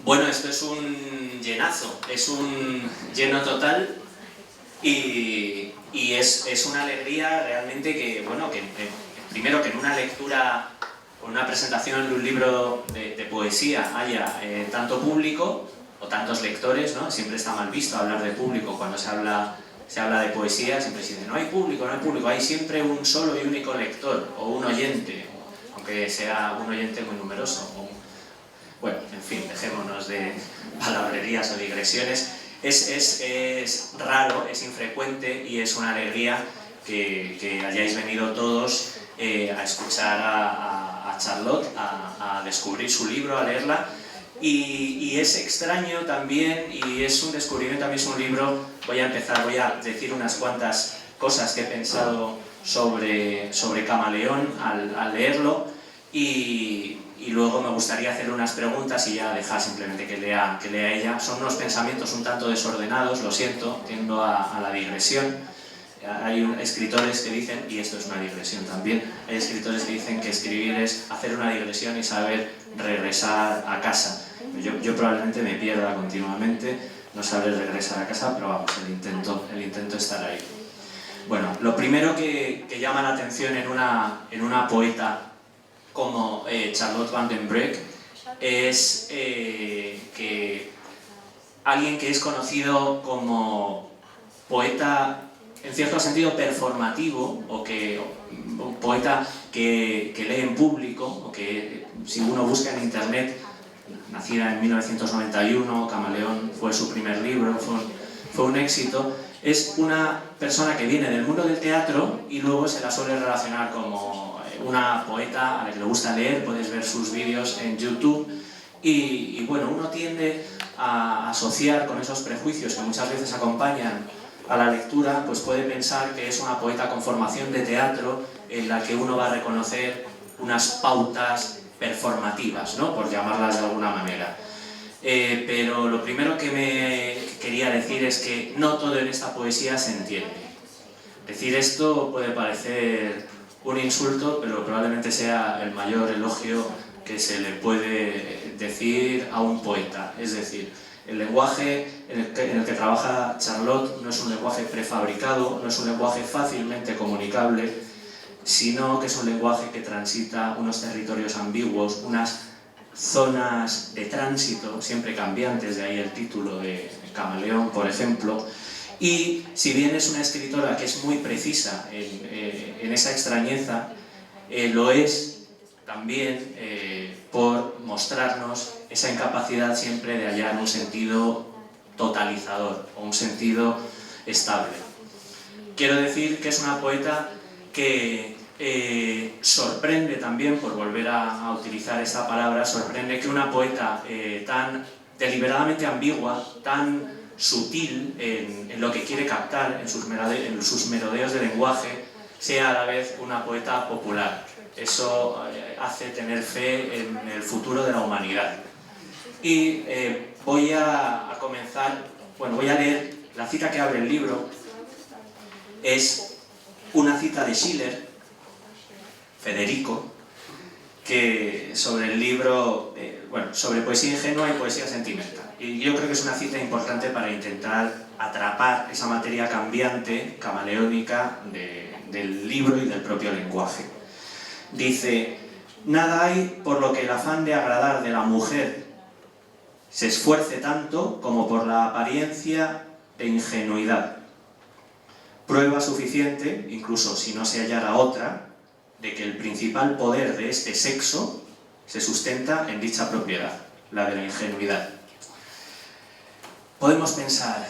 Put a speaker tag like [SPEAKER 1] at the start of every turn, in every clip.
[SPEAKER 1] Bueno, esto es un llenazo, es un lleno total y es una alegría realmente que, bueno, primero que en una lectura, o una presentación de un libro de poesía haya tanto público o tantos lectores, ¿no? Siempre está mal visto hablar de público cuando se habla de poesía, siempre se dice no hay público, hay siempre un solo y único lector o un oyente, aunque sea un oyente muy numeroso. Bueno, en fin, dejémonos de palabrerías o digresiones. Es raro, es infrecuente y es una alegría que hayáis venido todos a escuchar a Charlotte, a descubrir su libro, a leerla. Y es extraño también, y es un descubrimiento, también es un libro. Voy a decir unas cuantas cosas que he pensado sobre Camaleón al leerlo, y luego me gustaría hacerle unas preguntas y ya dejar simplemente que lea ella. Son unos pensamientos un tanto desordenados, lo siento, tiendo a la digresión. Hay escritores que dicen, y esto es una digresión también, hay escritores que dicen que escribir es hacer una digresión y saber regresar a casa. Yo probablemente me pierda continuamente, no sabré regresar a casa, pero vamos, el intento estar ahí. Bueno, lo primero que llama la atención en una poeta como Charlotte Van den Broek es que alguien que es conocido como poeta en cierto sentido performativo, o un poeta que lee en público, o que si uno busca en internet, nacida en 1991, Camaleón fue su primer libro, fue un éxito. Es una persona que viene del mundo del teatro y luego se la suele relacionar como una poeta a la que le gusta leer. Puedes ver sus vídeos en YouTube y bueno, uno tiende a asociar con esos prejuicios que muchas veces acompañan a la lectura, pues puede pensar que es una poeta con formación de teatro en la que uno va a reconocer unas pautas performativas, ¿no? Por llamarlas de alguna manera. Pero lo primero que me quería decir es que no todo en esta poesía se entiende. Decir esto puede parecer un insulto, pero probablemente sea el mayor elogio que se le puede decir a un poeta. Es decir, el lenguaje en el que trabaja Charlotte no es un lenguaje prefabricado, no es un lenguaje fácilmente comunicable, sino que es un lenguaje que transita unos territorios ambiguos, unas zonas de tránsito siempre cambiantes, de ahí el título de Camaleón, por ejemplo. Y si bien es una escritora que es muy precisa en esa extrañeza, lo es también por mostrarnos esa incapacidad siempre de hallar un sentido totalizador o un sentido estable. Quiero decir que es una poeta que sorprende también, por volver a utilizar esta palabra, sorprende que una poeta tan deliberadamente ambigua, tan sutil en lo que quiere captar, en sus merodeos de lenguaje, sea a la vez una poeta popular. Eso hace tener fe en el futuro de la humanidad. Y voy a comenzar, voy a leer la cita que abre el libro. Es una cita de Schiller, Federico, que sobre el libro, sobre poesía ingenua y poesía sentimental. Y yo creo que es una cita importante para intentar atrapar esa materia cambiante, camaleónica del libro y del propio lenguaje. Dice: nada hay por lo que el afán de agradar de la mujer se esfuerce tanto como por la apariencia de ingenuidad. Prueba suficiente, incluso si no se hallara otra, de que el principal poder de este sexo se sustenta en dicha propiedad, la de la ingenuidad. Podemos pensar,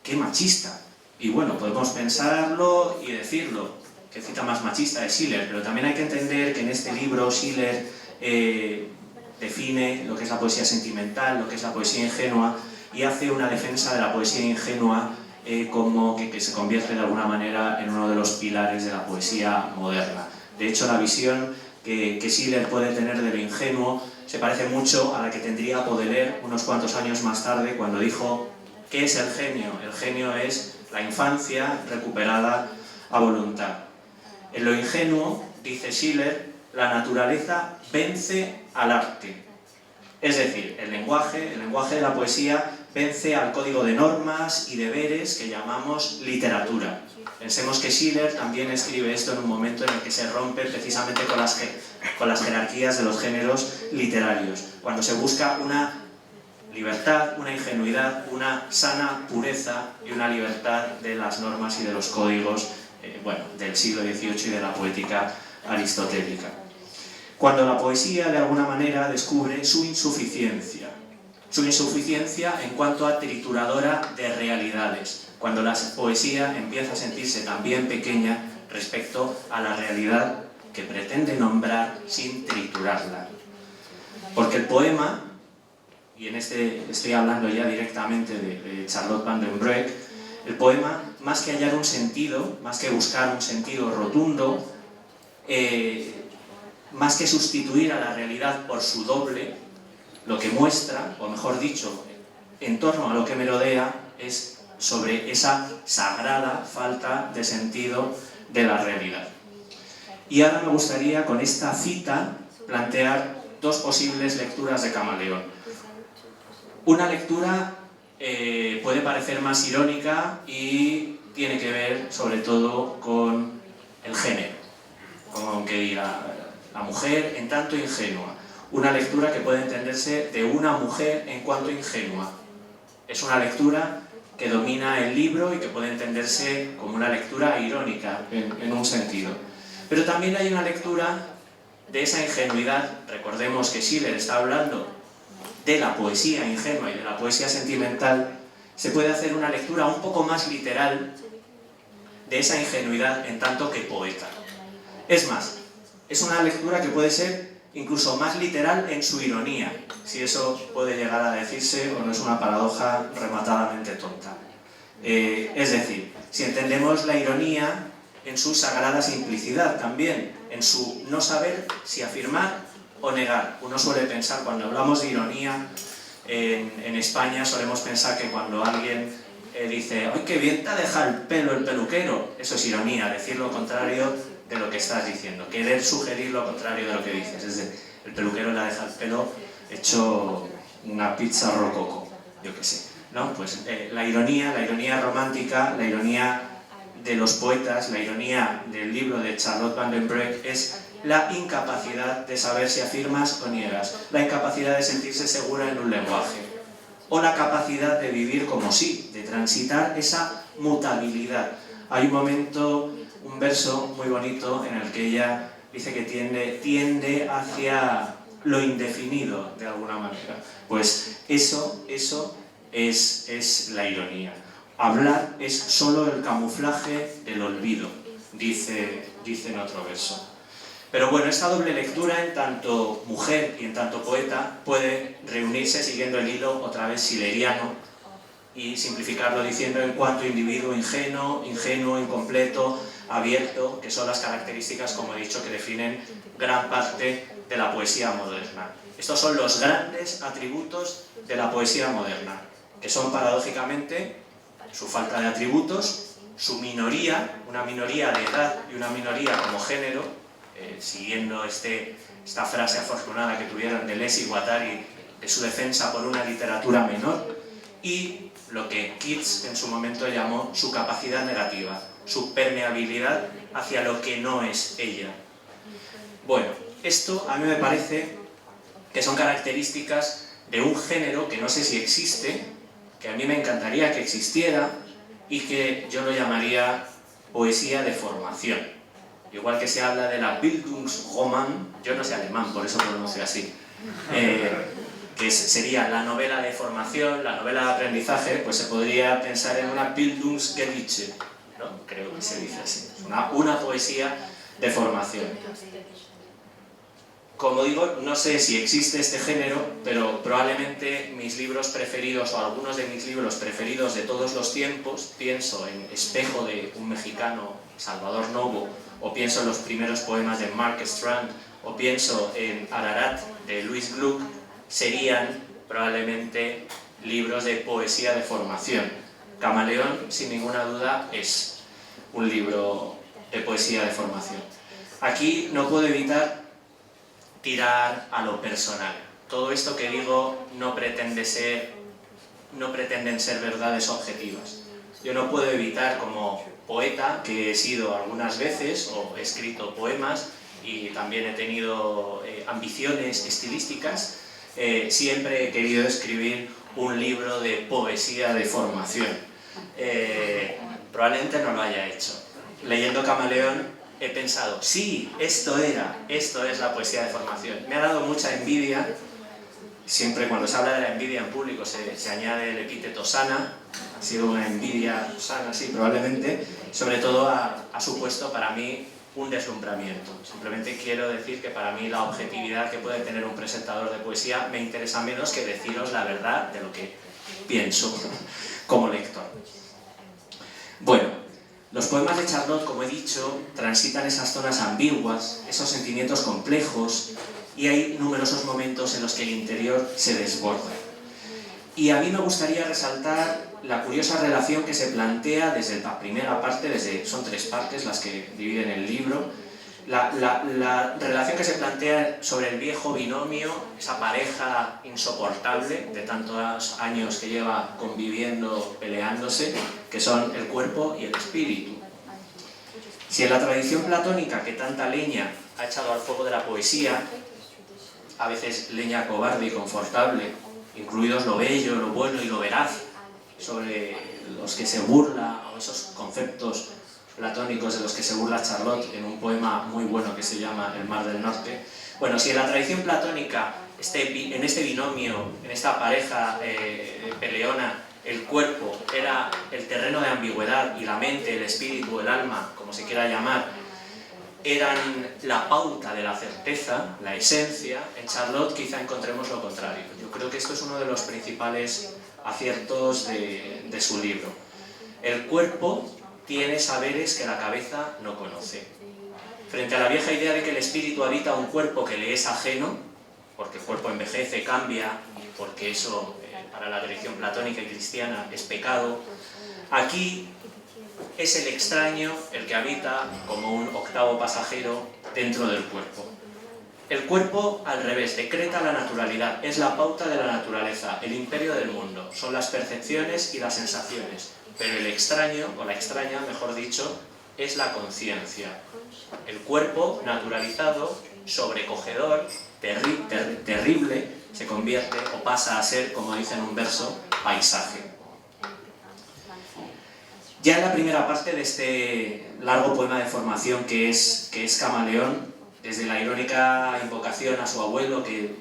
[SPEAKER 1] qué machista, y bueno, podemos pensarlo y decirlo, qué cita más machista de Schiller, pero también hay que entender que en este libro Schiller define lo que es la poesía sentimental, lo que es la poesía ingenua, y hace una defensa de la poesía ingenua como que se convierte de alguna manera en uno de los pilares de la poesía moderna. De hecho, la visión que Schiller puede tener de lo ingenuo se parece mucho a la que tendría Baudelaire unos cuantos años más tarde, cuando dijo: ¿qué es el genio? El genio es la infancia recuperada a voluntad. En lo ingenuo, dice Schiller, la naturaleza vence al arte. Es decir, el lenguaje de la poesía vence al código de normas y deberes que llamamos literatura. Pensemos que Schiller también escribe esto en un momento en el que se rompe precisamente con las jerarquías de los géneros literarios, cuando se busca una libertad, una ingenuidad, una sana pureza y una libertad de las normas y de los códigos del siglo XVIII y de la poética aristotélica. Cuando la poesía, de alguna manera, descubre su insuficiencia en cuanto a trituradora de realidades, cuando la poesía empieza a sentirse también pequeña respecto a la realidad que pretende nombrar sin triturarla. Porque el poema, y en este estoy hablando ya directamente de Charlotte van den Broek, el poema, más que hallar un sentido, más que buscar un sentido rotundo, más que sustituir a la realidad por su doble, lo que muestra, o mejor dicho, en torno a lo que merodea, es sobre esa sagrada falta de sentido de la realidad. Y ahora me gustaría, con esta cita, plantear dos posibles lecturas de Camaleón. Una lectura puede parecer más irónica y tiene que ver, sobre todo, con el género, como que diga la mujer en tanto ingenua. Una lectura que puede entenderse de una mujer en cuanto ingenua. Es una lectura que domina el libro y que puede entenderse como una lectura irónica, en un sentido. Pero también hay una lectura de esa ingenuidad. Recordemos que Schiller está hablando de la poesía ingenua y de la poesía sentimental. Se puede hacer una lectura un poco más literal de esa ingenuidad en tanto que poeta. Es más, es una lectura que puede ser incluso más literal en su ironía, si eso puede llegar a decirse o no es una paradoja rematadamente tonta. Es decir, si entendemos la ironía en su sagrada simplicidad también, en su no saber si afirmar o negar. Uno suele pensar, cuando hablamos de ironía, en España solemos pensar que cuando alguien dice ¡ay, qué bien te ha dejado el pelo el peluquero! Eso es ironía, decir lo contrario de lo que estás diciendo, querer sugerir lo contrario de lo que dices. Es decir, el peluquero le ha dejado el pelo hecho una pizza rococo, yo qué sé, ¿no? Pues la ironía romántica, la ironía de los poetas, la ironía del libro de Charlotte van den Broek es la incapacidad de saber si afirmas o niegas, la incapacidad de sentirse segura en un lenguaje, o la capacidad de vivir como sí, de transitar esa mutabilidad. Hay un momento, un verso muy bonito en el que ella dice que tiende hacia lo indefinido, de alguna manera. Pues eso es la ironía. Hablar es solo el camuflaje del olvido, dice en otro verso. Pero bueno, esta doble lectura, en tanto mujer y en tanto poeta, puede reunirse siguiendo el hilo otra vez schilleriano y simplificarlo diciendo en cuanto individuo ingenuo, incompleto, abierto, que son las características, como he dicho, que definen gran parte de la poesía moderna. Estos son los grandes atributos de la poesía moderna, que son paradójicamente su falta de atributos, su minoría, una minoría de edad y una minoría como género, siguiendo esta frase afortunada que tuvieron Deleuze y Guattari de su defensa por una literatura menor, y lo que Keats en su momento llamó su capacidad negativa, su permeabilidad hacia lo que no es ella. Bueno, esto a mí me parece que son características de un género que no sé si existe, que a mí me encantaría que existiera y que yo lo llamaría poesía de formación. Igual que se habla de la Bildungsroman, yo no sé alemán, por eso pronuncio así, que sería la novela de formación, la novela de aprendizaje, pues se podría pensar en una Bildungsgedichte, ¿no? Creo que se dice así, una poesía de formación. Como digo, no sé si existe este género, pero probablemente mis libros preferidos, o algunos de mis libros preferidos de todos los tiempos, pienso en Espejo de un mexicano, Salvador Novo, o pienso en los primeros poemas de Mark Strand, o pienso en Ararat de Louis Gluck, serían probablemente libros de poesía de formación. Camaleón, sin ninguna duda, es un libro de poesía de formación. Aquí no puedo evitar tirar a lo personal. todo esto que digo no pretenden ser verdades objetivas. Yo no puedo evitar, como poeta, que he sido algunas veces, o he escrito poemas, y también he tenido ambiciones estilísticas, siempre he querido escribir un libro de poesía de formación. Probablemente no lo haya hecho. Leyendo Camaleón he pensado, sí, esto es la poesía de formación. Me ha dado mucha envidia, siempre cuando se habla de la envidia en público se añade el epíteto sana, ha sido una envidia sana, sí, probablemente, sobre todo ha supuesto para mí un deslumbramiento. Simplemente quiero decir que para mí la objetividad que puede tener un presentador de poesía me interesa menos que deciros la verdad de lo que pienso como lector. Bueno, los poemas de Charlotte, como he dicho, transitan esas zonas ambiguas, esos sentimientos complejos, y hay numerosos momentos en los que el interior se desborda. Y a mí me gustaría resaltar la curiosa relación que se plantea desde la primera parte, son 3 partes las que dividen el libro, la relación que se plantea sobre el viejo binomio, esa pareja insoportable de tantos años que lleva conviviendo, peleándose, que son el cuerpo y el espíritu. Si en la tradición platónica que tanta leña ha echado al fuego de la poesía, a veces leña cobarde y confortable, incluidos lo bello, lo bueno y lo veraz, sobre los que se burla, o esos conceptos platónicos de los que se burla Charlotte en un poema muy bueno que se llama El mar del norte. Bueno, si en la tradición platónica, en este binomio, en esta pareja peleona, el cuerpo era el terreno de ambigüedad y la mente, el espíritu, el alma, como se quiera llamar, eran la pauta de la certeza, la esencia, en Charlotte quizá encontremos lo contrario. Yo creo que esto es uno de los principales aciertos de su libro. El cuerpo tiene saberes que la cabeza no conoce. Frente a la vieja idea de que el espíritu habita un cuerpo que le es ajeno, porque el cuerpo envejece, cambia, y porque eso para la tradición platónica y cristiana es pecado, aquí es el extraño el que habita como un octavo pasajero dentro del cuerpo. El cuerpo, al revés, decreta la naturalidad, es la pauta de la naturaleza, el imperio del mundo, son las percepciones y las sensaciones, pero el extraño, o la extraña, mejor dicho, es la conciencia. El cuerpo, naturalizado, sobrecogedor, terrible, se convierte o pasa a ser, como dice en un verso, paisaje. Ya en la primera parte de este largo poema de formación que es Camaleón, desde la irónica invocación a su abuelo, que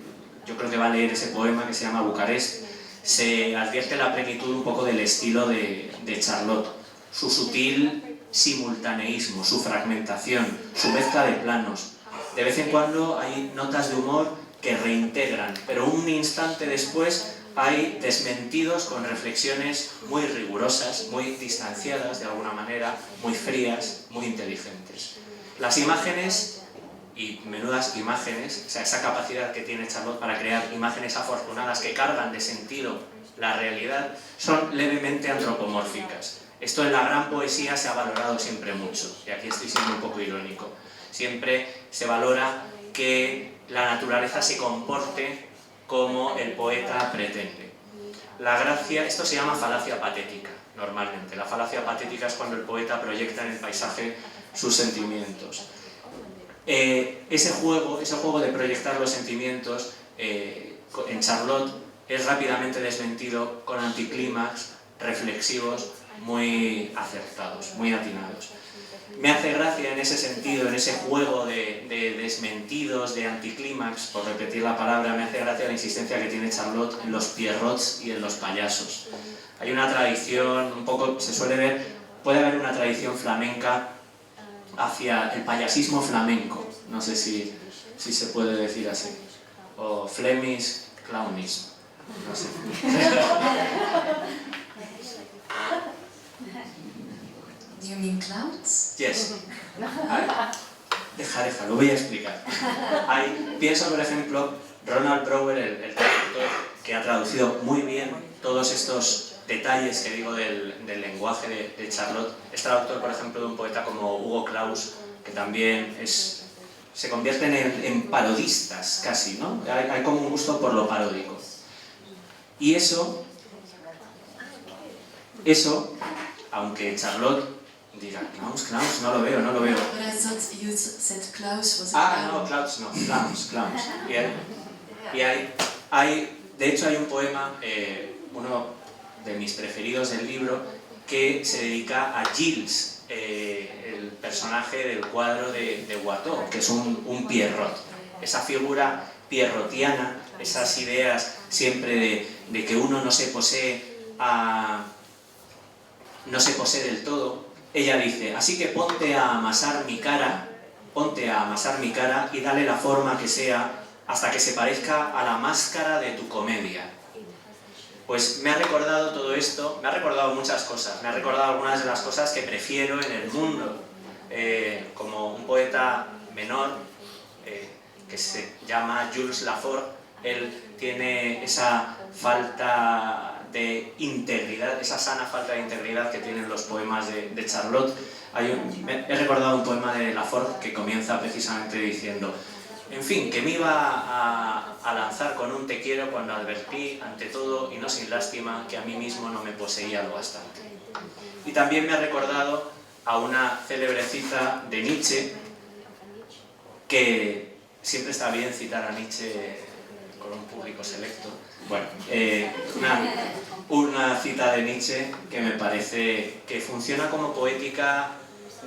[SPEAKER 1] yo creo que va a leer ese poema que se llama Bucarest, se advierte la plenitud un poco del estilo de Charlotte, su sutil simultaneísmo, su fragmentación, su mezcla de planos. De vez en cuando hay notas de humor que reintegran, pero un instante después hay desmentidos con reflexiones muy rigurosas, muy distanciadas de alguna manera, muy frías, muy inteligentes. Las imágenes, y menudas imágenes, o sea, esa capacidad que tiene Charlotte para crear imágenes afortunadas que cargan de sentido la realidad, son levemente antropomórficas. Esto en la gran poesía se ha valorado siempre mucho, y aquí estoy siendo un poco irónico. Siempre se valora que la naturaleza se comporte como el poeta pretende. La gracia, esto se llama falacia patética, normalmente. La falacia patética es cuando el poeta proyecta en el paisaje sus sentimientos. Ese juego de proyectar los sentimientos en Charlotte es rápidamente desmentido con anticlímax reflexivos muy acertados, muy atinados. Me hace gracia en ese sentido, en ese juego de desmentidos, de anticlímax, por repetir la palabra, me hace gracia la insistencia que tiene Charlotte en los pierrots y en los payasos. Hay una tradición, un poco, se suele ver, puede haber una tradición flamenca hacia el payasismo flamenco, no sé si se puede decir así, o Flemish clownism, no sé.
[SPEAKER 2] Do you mean clouds?
[SPEAKER 1] Yes. Deja, lo voy a explicar. Pienso, por ejemplo, Ronald Brower, el traductor, que ha traducido muy bien todos estos detalles que digo del lenguaje de Charlotte. Es traductor, por ejemplo, de un poeta como Hugo Claus, que también se convierten en parodistas casi, ¿no? Hay como un gusto por lo paródico. Y eso, aunque Charlotte diga, Clowns, no lo veo.
[SPEAKER 2] But I thought you said Klaus was a
[SPEAKER 1] No, Clowns no, Clowns. De hecho hay un poema, uno de mis preferidos del libro, que se dedica a Gilles, el personaje del cuadro de Watteau, que es un Pierrot. Esa figura pierrotiana, esas ideas siempre de que uno no se posee del todo. Ella dice, así que ponte a amasar mi cara y dale la forma que sea hasta que se parezca a la máscara de tu comedia. Pues me ha recordado todo esto, me ha recordado muchas cosas, me ha recordado algunas de las cosas que prefiero en el mundo, como un poeta menor que se llama Jules Lafort. Él tiene esa falta de integridad, esa sana falta de integridad que tienen los poemas de Charlotte. He recordado un poema de Lafort que comienza precisamente diciendo: en fin, que me iba a lanzar con un te quiero cuando advertí, ante todo y no sin lástima, que a mí mismo no me poseía lo bastante. Y también me ha recordado a una célebre cita de Nietzsche, que siempre está bien citar a Nietzsche con un público selecto. Bueno, una cita de Nietzsche que me parece que funciona como poética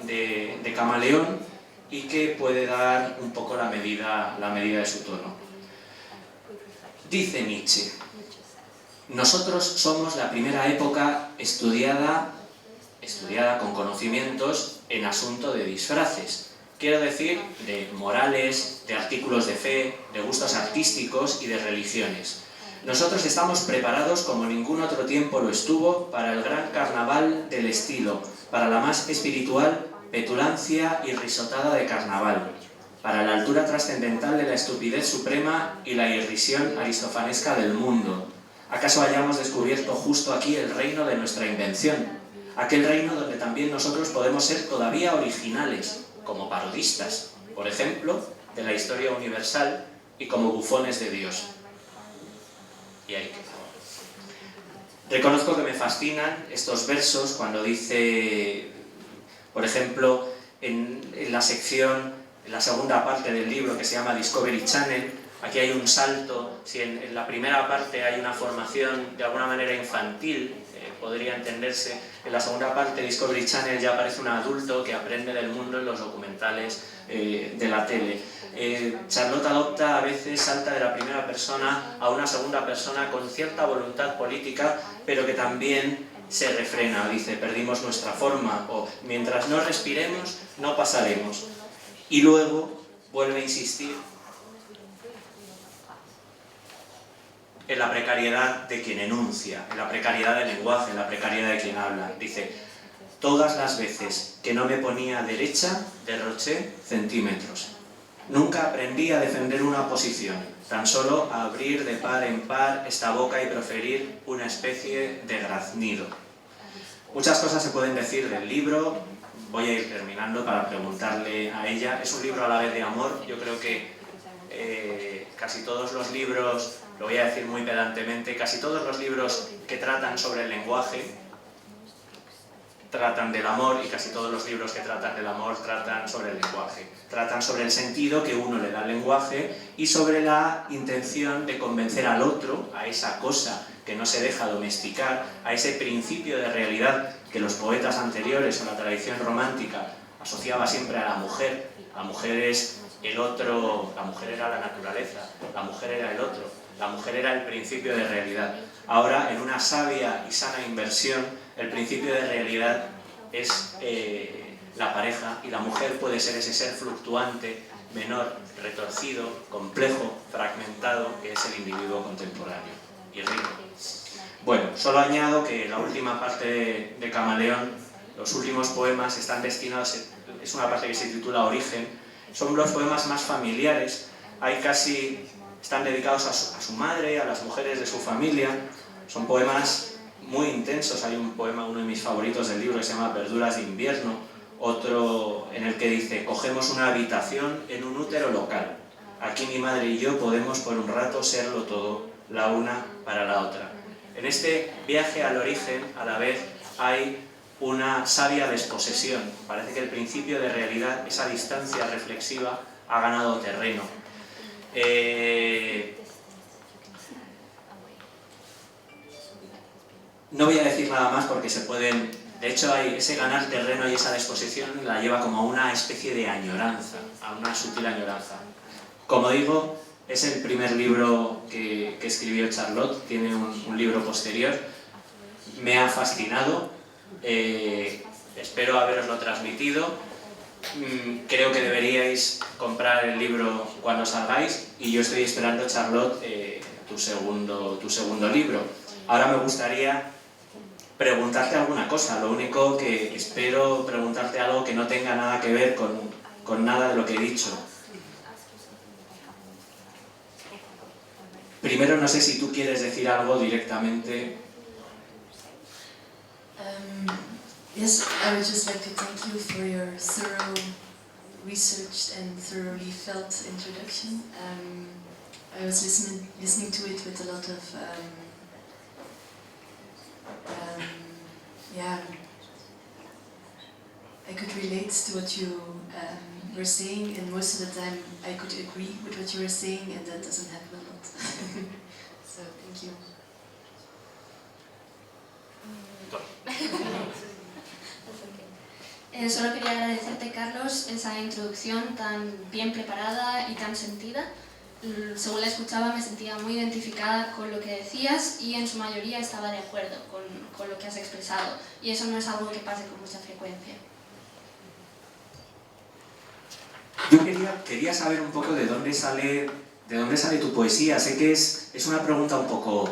[SPEAKER 1] de camaleón y que puede dar un poco la medida de su tono. Dice Nietzsche: nosotros somos la primera época estudiada con conocimientos en asunto de disfraces. Quiero decir, de morales, de artículos de fe, de gustos artísticos y de religiones. Nosotros estamos preparados como ningún otro tiempo lo estuvo para el gran carnaval del estilo, para la más espiritual petulancia y risotada de carnaval, para la altura trascendental de la estupidez suprema y la irrisión aristofanesca del mundo. ¿Acaso hayamos descubierto justo aquí el reino de nuestra invención? Aquel reino donde también nosotros podemos ser todavía originales, como parodistas, por ejemplo, de la historia universal y como bufones de Dios. Y ahí queda. Reconozco que me fascinan estos versos cuando dice, por ejemplo, en la sección, en la segunda parte del libro que se llama Discovery Channel, aquí hay un salto. Si en la primera parte hay una formación de alguna manera infantil, podría entenderse, en la segunda parte Discovery Channel ya aparece un adulto que aprende del mundo en los documentales de la tele. Charlotte adopta, a veces salta de la primera persona a una segunda persona con cierta voluntad política, pero que también se refrena. Dice, perdimos nuestra forma, o mientras no respiremos, no pasaremos. Y luego vuelve a insistir en la precariedad de quien enuncia, en la precariedad del lenguaje, en la precariedad de quien habla. Dice, todas las veces que no me ponía derecha, derroché centímetros. Nunca aprendí a defender una posición, tan solo a abrir de par en par esta boca y proferir una especie de graznido. Muchas cosas se pueden decir del libro, voy a ir terminando para preguntarle a ella. Es un libro a la vez de amor. Yo creo que casi todos los libros, lo voy a decir muy pedantemente, casi todos los libros que tratan sobre el lenguaje tratan del amor, y casi todos los libros que tratan del amor tratan sobre el lenguaje. Tratan sobre el sentido que uno le da al lenguaje y sobre la intención de convencer al otro, a esa cosa que no se deja domesticar, a ese principio de realidad que los poetas anteriores a la tradición romántica asociaba siempre a la mujer. La mujer es el otro, la mujer era la naturaleza, la mujer era el otro, la mujer era el principio de realidad. Ahora, en una sabia y sana inversión, el principio de realidad es la pareja, y la mujer puede ser ese ser fluctuante, menor, retorcido, complejo, fragmentado, que es el individuo contemporáneo y rico. Bueno, solo añado que la última parte de Camaleón, los últimos poemas están destinados, es una parte que se titula Origen, son los poemas más familiares, están dedicados a su madre, a las mujeres de su familia, son poemas muy intensos. Hay un poema, uno de mis favoritos del libro, que se llama Verduras de invierno, otro en el que dice: cogemos una habitación en un útero local. Aquí mi madre y yo podemos por un rato serlo todo, la una para la otra. En este viaje al origen, a la vez, hay una sabia desposesión. Parece que el principio de realidad, esa distancia reflexiva, ha ganado terreno. No voy a decir nada más porque se pueden... De hecho, ese ganar terreno y esa disposición la lleva como a una especie de añoranza, a una sutil añoranza. Como digo, es el primer libro que escribió Charlotte, tiene un libro posterior. Me ha fascinado, espero haberoslo transmitido. Creo que deberíais comprar el libro cuando salgáis y yo estoy esperando, Charlotte, tu segundo libro. Ahora me gustaría preguntarte alguna cosa, lo único que espero preguntarte algo que no tenga nada que ver con nada de lo que he dicho. Primero, no sé si tú quieres decir algo directamente.
[SPEAKER 2] Yes, I would just like to thank you for your thorough researched and thoroughly felt introduction. I was listening to it with a lot of yeah, I could relate to what you were saying, and most of the time I could agree with what you were saying, and that doesn't happen a lot. So, thank you.
[SPEAKER 3] Solo quería agradecerte, Carlos, esa introducción tan bien preparada y tan sentida. Según la escuchaba me sentía muy identificada con lo que decías y en su mayoría estaba de acuerdo con lo que has expresado, y eso no es algo que pase con mucha frecuencia.
[SPEAKER 1] Yo quería saber un poco de dónde sale tu poesía. Sé que es una pregunta un poco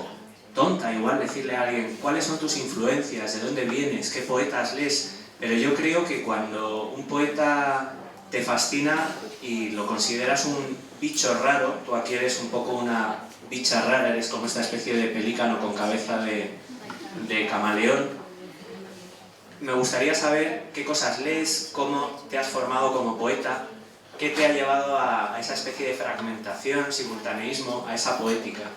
[SPEAKER 1] tonta, igual decirle a alguien cuáles son tus influencias, de dónde vienes, qué poetas lees, pero yo creo que cuando un poeta te fascina y lo consideras un bicho raro, tú aquí eres un poco una bicha rara, eres como esta especie de pelícano con cabeza de camaleón. Me gustaría saber qué cosas lees, cómo te has formado como poeta, qué te ha llevado a esa especie de fragmentación, simultaneísmo, a esa poética.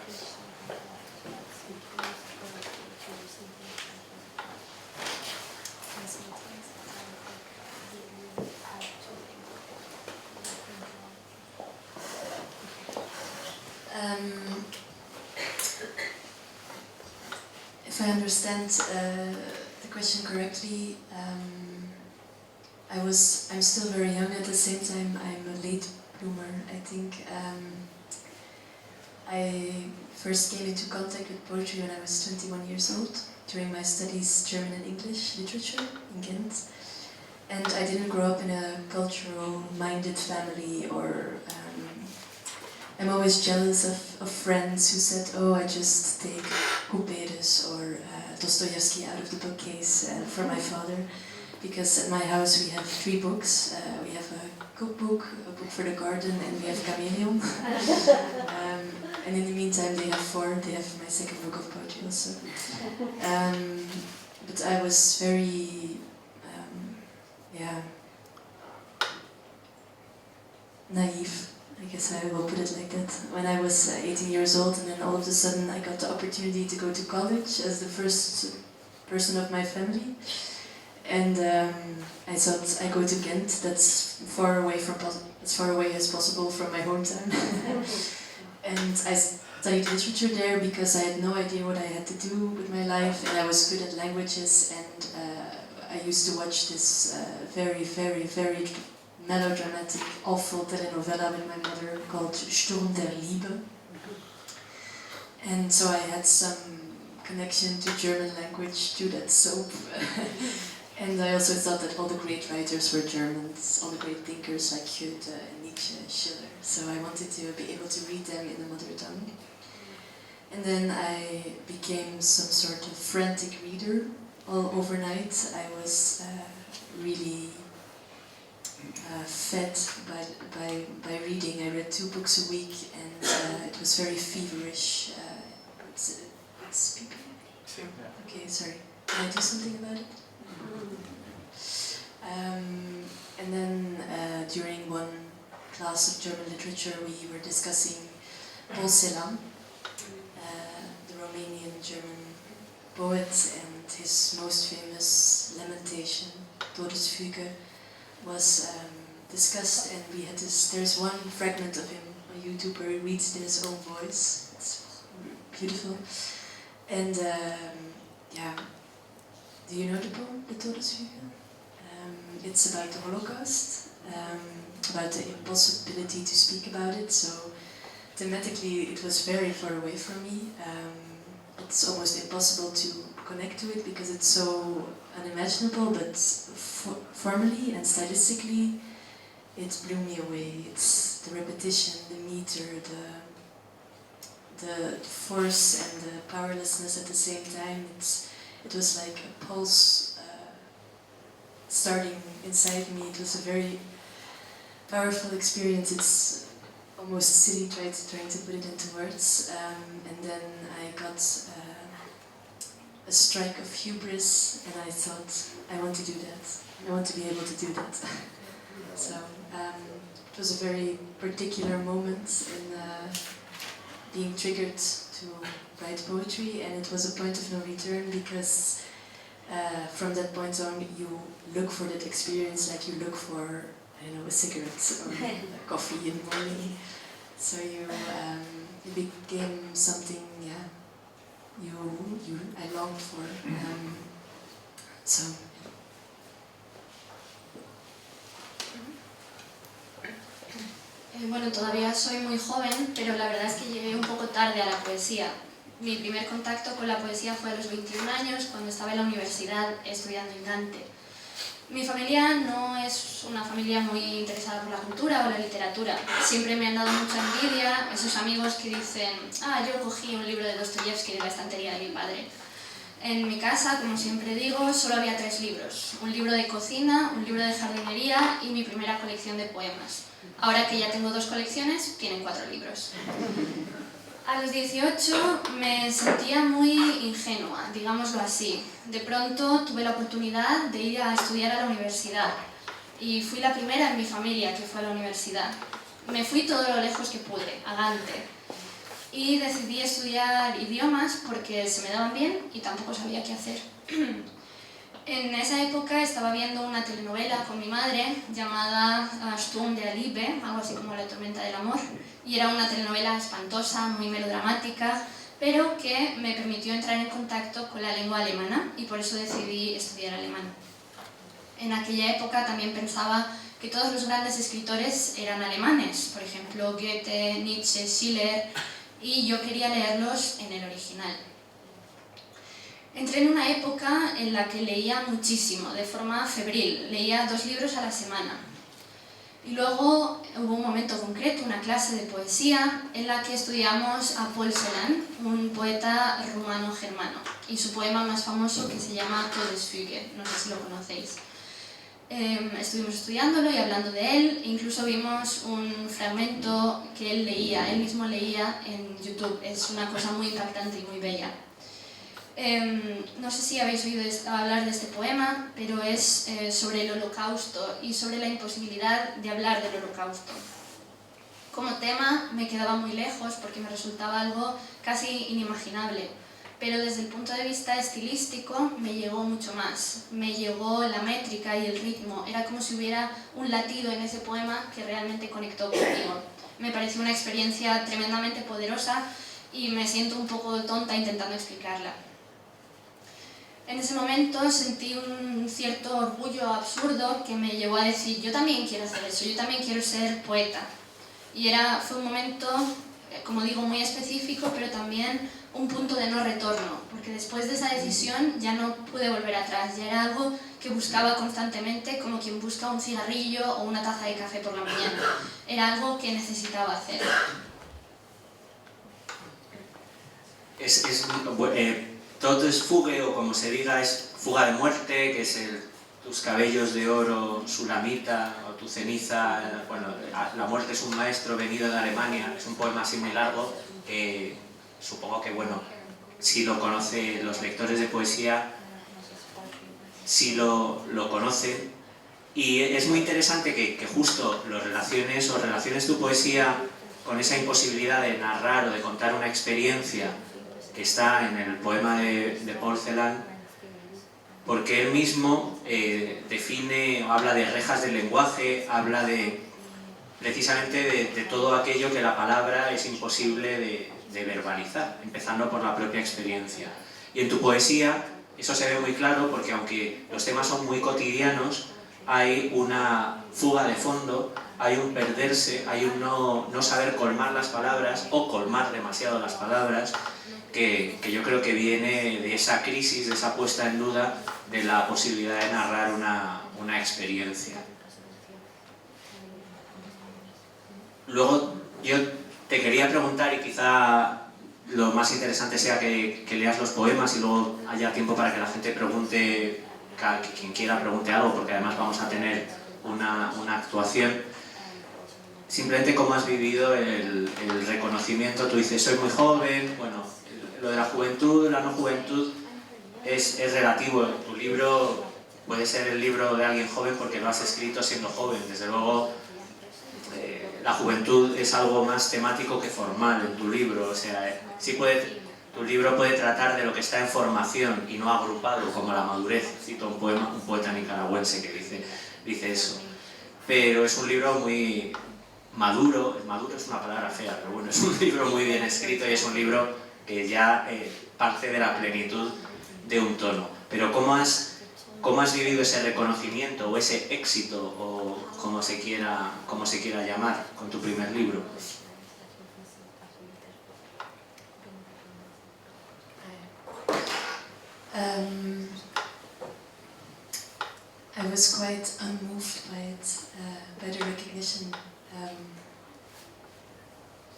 [SPEAKER 2] If I understand the question correctly, I'm still very young. At the same time, I'm a late bloomer. I think I first came into contact with poetry when I was 21 years old, during my studies German and English literature in Ghent. And I didn't grow up in a cultural-minded family, or I'm always jealous of friends who said, oh, I just take Couperus or Dostoevsky out of the bookcase for my father. Because at my house we have 3 books. We have a cookbook, a book for the garden, and we have Chameleon. And in the meantime they have 4. They have my second book of poetry also. But I was very, naive. I guess I will put it like that. When I was 18 years old, and then all of a sudden I got the opportunity to go to college as the first person of my family. And I thought, I go to Ghent, that's as far away as possible from my hometown. And I studied literature there because I had no idea what I had to do with my life, and I was good at languages, and I used to watch this very, very, very melodramatic, awful telenovela with my mother called Sturm der Liebe. And so I had some connection to German language through that soap. And I also thought that all the great writers were Germans, all the great thinkers like Goethe and Nietzsche, Schiller. So I wanted to be able to read them in the mother tongue. And then I became some sort of frantic reader. All overnight I was really fed by reading. I read 2 books a week, and it was very feverish. Okay, sorry. Can I do something about it? And then during one class of German literature we were discussing Paul Celan, the Romanian German poet, and his most famous lamentation, Todesfüge, was discussed, and we had this, there's one fragment of him on YouTube where he reads it in his own voice. It's beautiful. And yeah, do you know the poem, the Todesfüge? It's about the Holocaust, about the impossibility to speak about it, so thematically it was very far away from me. It's almost impossible to connect to it because it's so unimaginable, but formally and stylistically it blew me away. It's the repetition, the meter, the force and the powerlessness at the same time. It was like a pulse starting inside me. It was a very powerful experience. It's almost silly trying to put it into words. And then I got a strike of hubris, and I thought, I want to do that. I want to be able to do that. So it was a very particular moment in being triggered to write poetry, and it was a point of no return because from that point on you look for that experience like you look for, I don't know, a cigarette or a coffee in the morning. So you became something, yeah, I longed for. So.
[SPEAKER 3] Bueno, todavía soy muy joven, pero la verdad es que llegué un poco tarde a la poesía. Mi primer contacto con la poesía fue a los 21 años, cuando estaba en la universidad estudiando en Gante. Mi familia no es una familia muy interesada por la cultura o la literatura. Siempre me han dado mucha envidia esos amigos que dicen, yo cogí un libro de Dostoyevsky de la estantería de mi padre. En mi casa, como siempre digo, solo había 3 libros. Un libro de cocina, un libro de jardinería y mi primera colección de poemas. Ahora que ya tengo 2 colecciones, tienen 4 libros. A los 18 me sentía muy ingenua, digámoslo así. De pronto tuve la oportunidad de ir a estudiar a la universidad y fui la primera en mi familia que fue a la universidad. Me fui todo lo lejos que pude, a Gante, y decidí estudiar idiomas porque se me daban bien y tampoco sabía qué hacer. En esa época estaba viendo una telenovela con mi madre llamada Sturm der Liebe, algo así como La tormenta del amor, y era una telenovela espantosa, muy melodramática, pero que me permitió entrar en contacto con la lengua alemana y por eso decidí estudiar alemán. En aquella época también pensaba que todos los grandes escritores eran alemanes, por ejemplo Goethe, Nietzsche, Schiller, y yo quería leerlos en el original. Entré en una época en la que leía muchísimo, de forma febril, leía 2 libros a la semana. Y luego hubo un momento concreto, una clase de poesía, en la que estudiamos a Paul Celan, un poeta rumano-germano, y su poema más famoso que se llama Todesfüge, no sé si lo conocéis. Estuvimos estudiándolo y hablando de él, e incluso vimos un fragmento que él leía, él mismo leía en YouTube. Es una cosa muy impactante y muy bella. No sé si habéis oído hablar de este poema, pero es sobre el Holocausto y sobre la imposibilidad de hablar del Holocausto. Como tema me quedaba muy lejos porque me resultaba algo casi inimaginable, pero desde el punto de vista estilístico me llegó mucho más. Me llegó la métrica y el ritmo, era como si hubiera un latido en ese poema que realmente conectó conmigo. Me pareció una experiencia tremendamente poderosa y me siento un poco tonta intentando explicarla. En ese momento sentí un cierto orgullo absurdo que me llevó a decir, yo también quiero hacer eso, yo también quiero ser poeta. Y fue un momento, como digo, muy específico, pero también un punto de no retorno, porque después de esa decisión ya no pude volver atrás, ya era algo que buscaba constantemente, como quien busca un cigarrillo o una taza de café por la mañana. Era algo que necesitaba hacer.
[SPEAKER 1] Todesfüge, o como se diga, es fuga de muerte, que es tus cabellos de oro, sulamita, o tu ceniza. Bueno, la muerte es un maestro venido de Alemania. Es un poema así muy largo que supongo que, bueno, si lo conocen los lectores de poesía, si lo conocen, Y es muy interesante que justo relaciones tu poesía con esa imposibilidad de narrar o de contar una experiencia que está en el poema de Paul Celan, porque él mismo define o habla de rejas del lenguaje, habla precisamente de todo aquello que la palabra es imposible de verbalizar, empezando por la propia experiencia. Y en tu poesía eso se ve muy claro porque aunque los temas son muy cotidianos, hay una fuga de fondo, hay un perderse, hay un no saber colmar las palabras o colmar demasiado las palabras, que yo creo que viene de esa crisis, de esa puesta en duda de la posibilidad de narrar una experiencia. Luego yo te quería preguntar, y quizá lo más interesante sea que leas los poemas y luego haya tiempo para que la gente pregunte, quien quiera pregunte algo, porque además vamos a tener una actuación. Simplemente cómo has vivido el reconocimiento. Tú dices, soy muy joven, bueno, lo de la juventud, la no juventud es relativo. Tu libro puede ser el libro de alguien joven porque lo has escrito siendo joven. Desde luego, la juventud es algo más temático que formal en tu libro. O sea, tu libro puede tratar de lo que está en formación y no agrupado, como la madurez. Cito un poeta nicaragüense que dice eso. Pero es un libro muy maduro es una palabra fea, pero bueno, es un libro muy bien escrito y es un libro que ya parte de la plenitud de un tono. Pero ¿cómo has vivido ese reconocimiento o ese éxito, o como se quiera llamar, con tu primer libro?
[SPEAKER 2] I was quite unmoved by it, by the recognition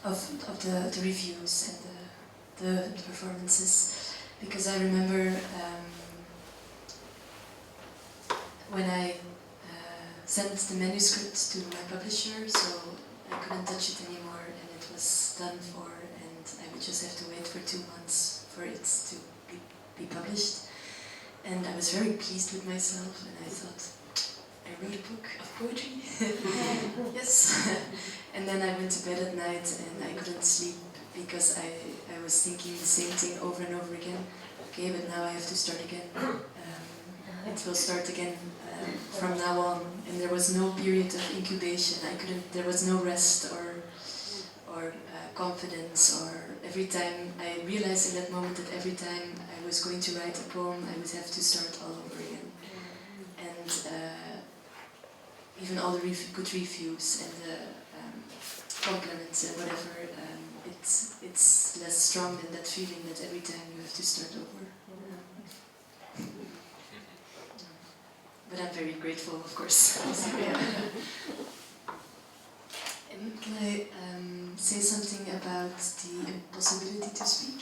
[SPEAKER 2] of the reviews and the performances, because I remember when I sent the manuscript to my publisher, so I couldn't touch it anymore, and it was done for, and I would just have to wait for 2 months for it to be published. And I was very pleased with myself, and I thought, I wrote a book of poetry. Yes. And then I went to bed at night and I couldn't sleep because I was thinking the same thing over and over again. Okay, but now I have to start again. It will start again from now on. And there was no period of incubation. There was no rest or confidence, or every time I realized in that moment that every time I was going to write a poem, I would have to start all over again. And even all the good reviews and the compliments and whatever, it's less strong than that feeling that every time you have to start over. But I'm very grateful, of course. Can I say something about the impossibility to speak?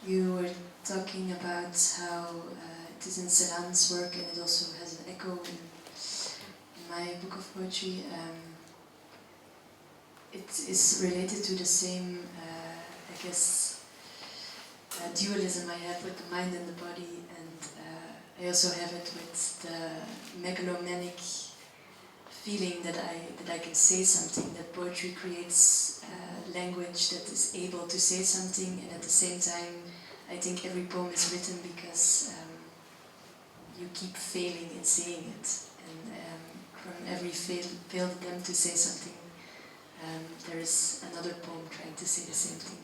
[SPEAKER 2] You were talking about how it is in Celan's work, and it also has an echo in my book of poetry. It is related to the same, I guess, dualism I have with the mind and the body, and I also have it with the megalomanic feeling that I can say something, that poetry creates language that is able to say something, and at the same time I think every poem is written because you keep failing in saying it, and from every failed attempt to say something, there is another poem trying to say the same thing.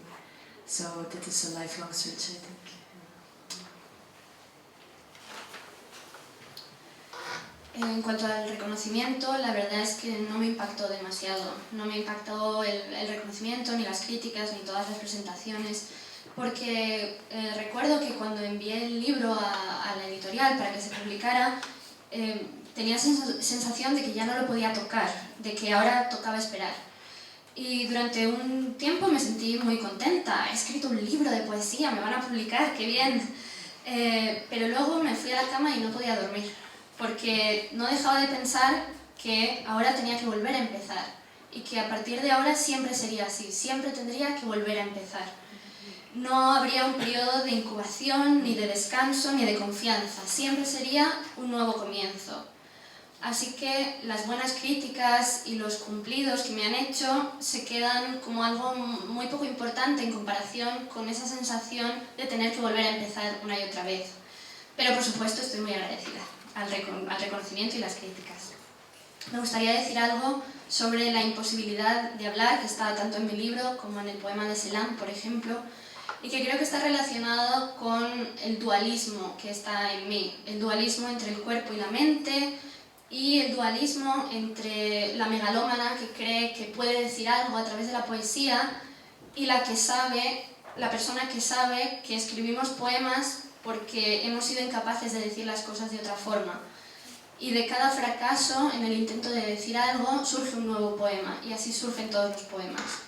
[SPEAKER 2] So that is a lifelong search, I think.
[SPEAKER 3] En cuanto al reconocimiento, la verdad es que no me impactó demasiado. No me impactó el reconocimiento, ni las críticas, ni todas las presentaciones, porque recuerdo que cuando envié el libro a la editorial para que se publicara, tenía sensación de que ya no lo podía tocar, de que ahora tocaba esperar. Y durante un tiempo me sentí muy contenta. He escrito un libro de poesía, me van a publicar, qué bien. Pero luego me fui a la cama y no podía dormir, porque no dejaba de pensar que ahora tenía que volver a empezar y que a partir de ahora siempre sería así, siempre tendría que volver a empezar. No habría un periodo de incubación, ni de descanso, ni de confianza, siempre sería un nuevo comienzo. Así que las buenas críticas y los cumplidos que me han hecho se quedan como algo muy poco importante en comparación con esa sensación de tener que volver a empezar una y otra vez. Pero por supuesto estoy muy agradecida al reconocimiento y las críticas. Me gustaría decir algo sobre la imposibilidad de hablar, que está tanto en mi libro como en el poema de Celan, por ejemplo, y que creo que está relacionado con el dualismo que está en mí, el dualismo entre el cuerpo y la mente, y el dualismo entre la megalómana que cree que puede decir algo a través de la poesía y la persona que sabe que escribimos poemas porque hemos sido incapaces de decir las cosas de otra forma. Y de cada fracaso en el intento de decir algo surge un nuevo poema, y así surgen todos los poemas.